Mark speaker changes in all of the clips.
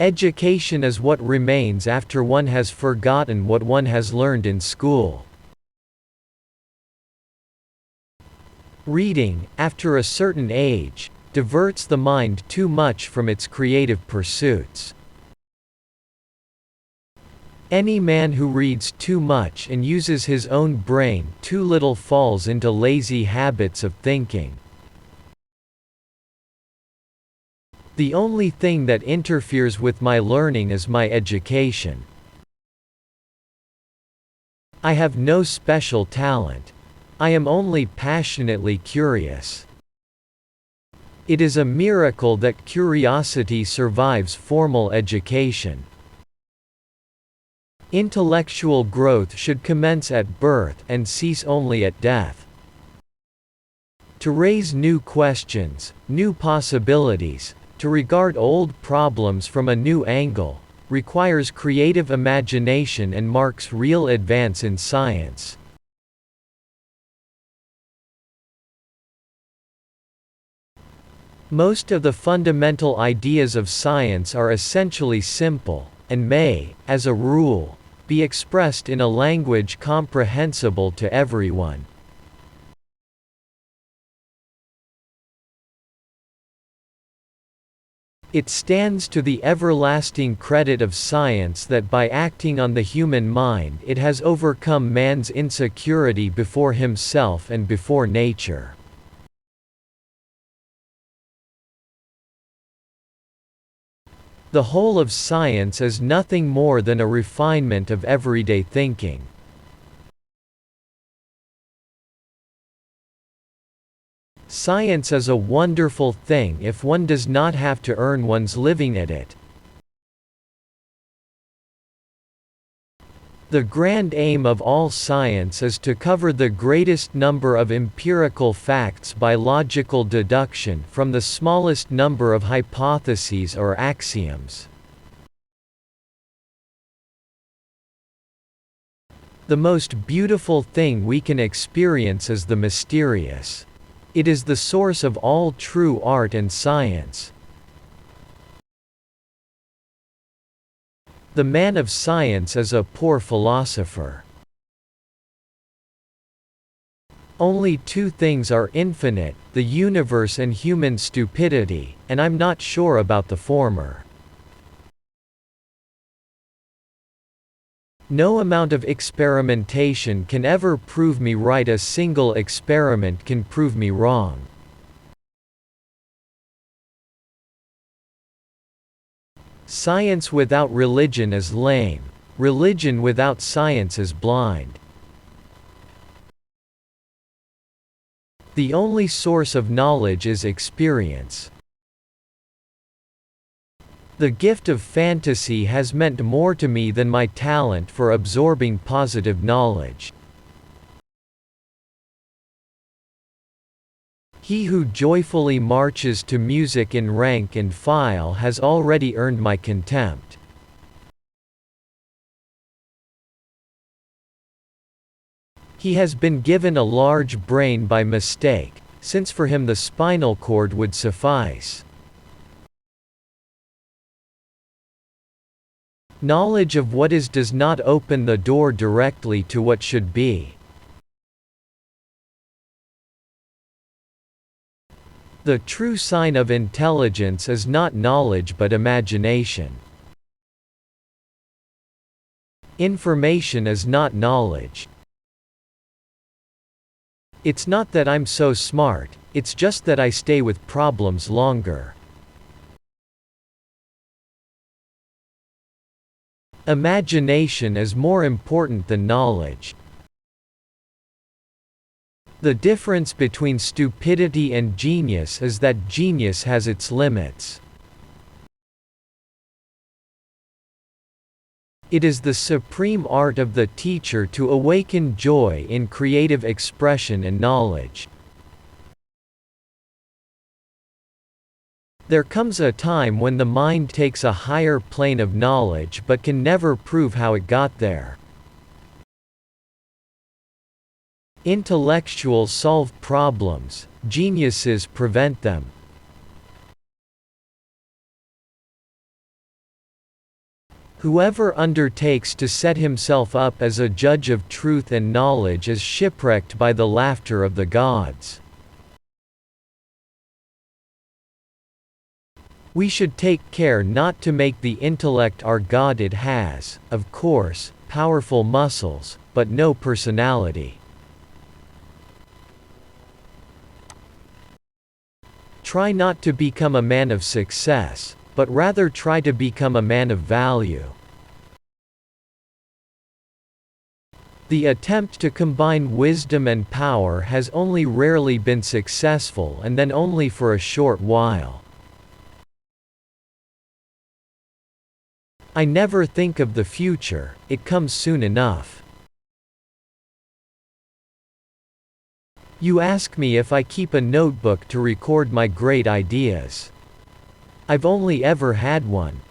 Speaker 1: Education is what remains after one has forgotten what one has learned in school. Reading, after a certain age, diverts the mind too much from its creative pursuits. Any man who reads too much and uses his own brain too little falls into lazy habits of thinking. The only thing that interferes with my learning is my education. I have no special talent. I am only passionately curious. It is a miracle that curiosity survives formal education. Intellectual growth should commence at birth and cease only at death. To raise new questions, new possibilities, to regard old problems from a new angle, requires creative imagination and marks real advance in science. Most of the fundamental ideas of science are essentially simple, and may, as a rule, be expressed in a language comprehensible to everyone. It stands to the everlasting credit of science that by acting on the human mind it has overcome man's insecurity before himself and before nature. The whole of science is nothing more than a refinement of everyday thinking. Science is a wonderful thing if one does not have to earn one's living at it. The grand aim of all science is to cover the greatest number of empirical facts by logical deduction from the smallest number of hypotheses or axioms. The most beautiful thing we can experience is the mysterious. It is the source of all true art and science. The man of science is a poor philosopher. Only two things are infinite, the universe and human stupidity, and I'm not sure about the former. No amount of experimentation can ever prove me right. A single experiment can prove me wrong. Science without religion is lame. Religion without science is blind. The only source of knowledge is experience. The gift of fantasy has meant more to me than my talent for absorbing positive knowledge. He who joyfully marches to music in rank and file has already earned my contempt. He has been given a large brain by mistake, since for him the spinal cord would suffice. Knowledge of what is does not open the door directly to what should be. The true sign of intelligence is not knowledge but imagination. Information is not knowledge. It's not that I'm so smart, it's just that I stay with problems longer. Imagination is more important than knowledge. The difference between stupidity and genius is that genius has its limits. It is the supreme art of the teacher to awaken joy in creative expression and knowledge. There comes a time when the mind takes a higher plane of knowledge but can never prove how it got there. Intellectuals solve problems, geniuses prevent them. Whoever undertakes to set himself up as a judge of truth and knowledge is shipwrecked by the laughter of the gods. We should take care not to make the intellect our god. It has, of course, powerful muscles, but no personality. Try not to become a man of success, but rather try to become a man of value. The attempt to combine wisdom and power has only rarely been successful, and then only for a short while. I never think of the future, it comes soon enough. You ask me if I keep a notebook to record my great ideas. I've only ever had one.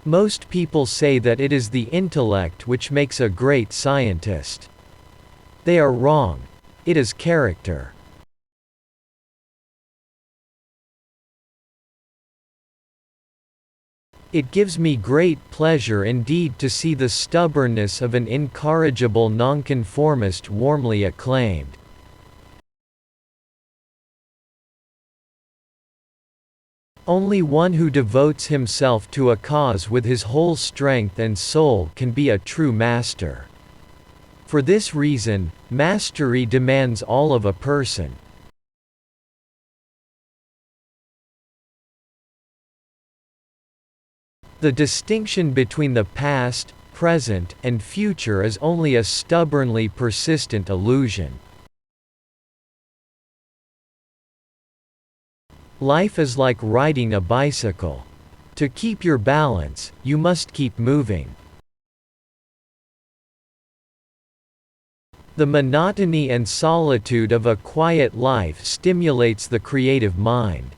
Speaker 1: Most people say that it is the intellect which makes a great scientist. They are wrong. It is character. It gives me great pleasure indeed to see the stubbornness of an incorrigible nonconformist warmly acclaimed. Only one who devotes himself to a cause with his whole strength and soul can be a true master. For this reason, mastery demands all of a person. The distinction between the past, present, and future is only a stubbornly persistent illusion. Life is like riding a bicycle. To keep your balance, you must keep moving. The monotony and solitude of a quiet life stimulates the creative mind.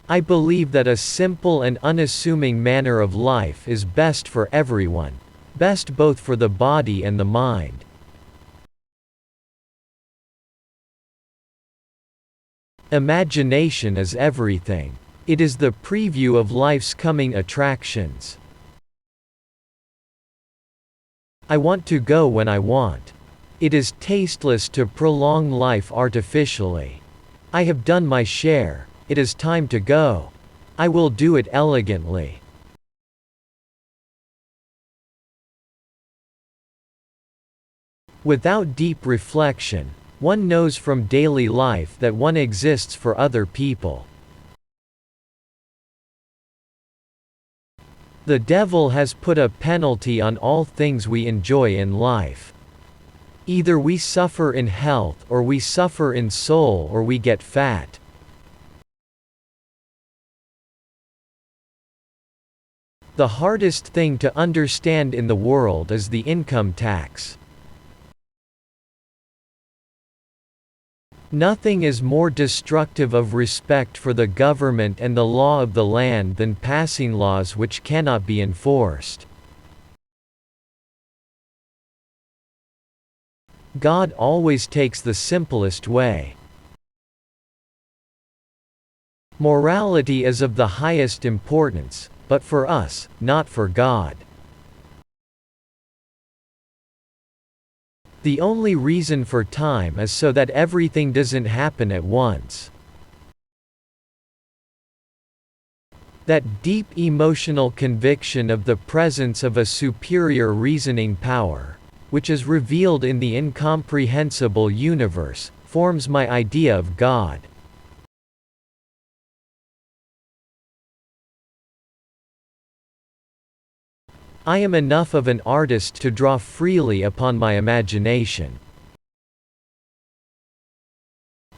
Speaker 1: I believe that a simple and unassuming manner of life is best for everyone, best both for the body and the mind. Imagination is everything. It is the preview of life's coming attractions. I want to go when I want. It is tasteless to prolong life artificially. I have done my share. It is time to go. I will do it elegantly. Without deep reflection, one knows from daily life that one exists for other people. The devil has put a penalty on all things we enjoy in life. Either we suffer in health, or we suffer in soul, or we get fat. The hardest thing to understand in the world is the income tax. Nothing is more destructive of respect for the government and the law of the land than passing laws which cannot be enforced. God always takes the simplest way. Morality is of the highest importance, but for us, not for God. The only reason for time is so that everything doesn't happen at once. That deep emotional conviction of the presence of a superior reasoning power, which is revealed in the incomprehensible universe, forms my idea of God. I am enough of an artist to draw freely upon my imagination.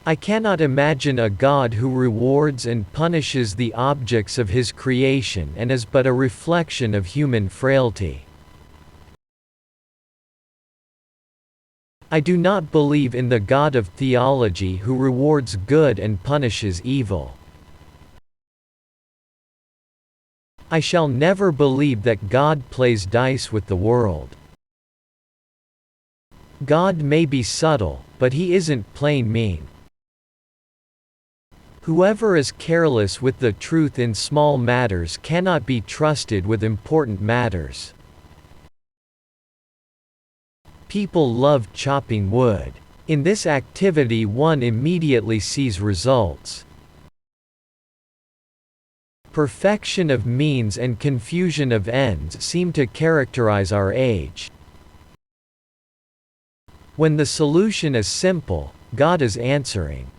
Speaker 1: I cannot imagine a God who rewards and punishes the objects of his creation and is but a reflection of human frailty. I do not believe in the God of theology who rewards good and punishes evil. I shall never believe that God plays dice with the world. God may be subtle, but he isn't plain mean. Whoever is careless with the truth in small matters cannot be trusted with important matters. People love chopping wood. In this activity one immediately sees results. Perfection of means and confusion of ends seem to characterize our age. When the solution is simple, God is answering.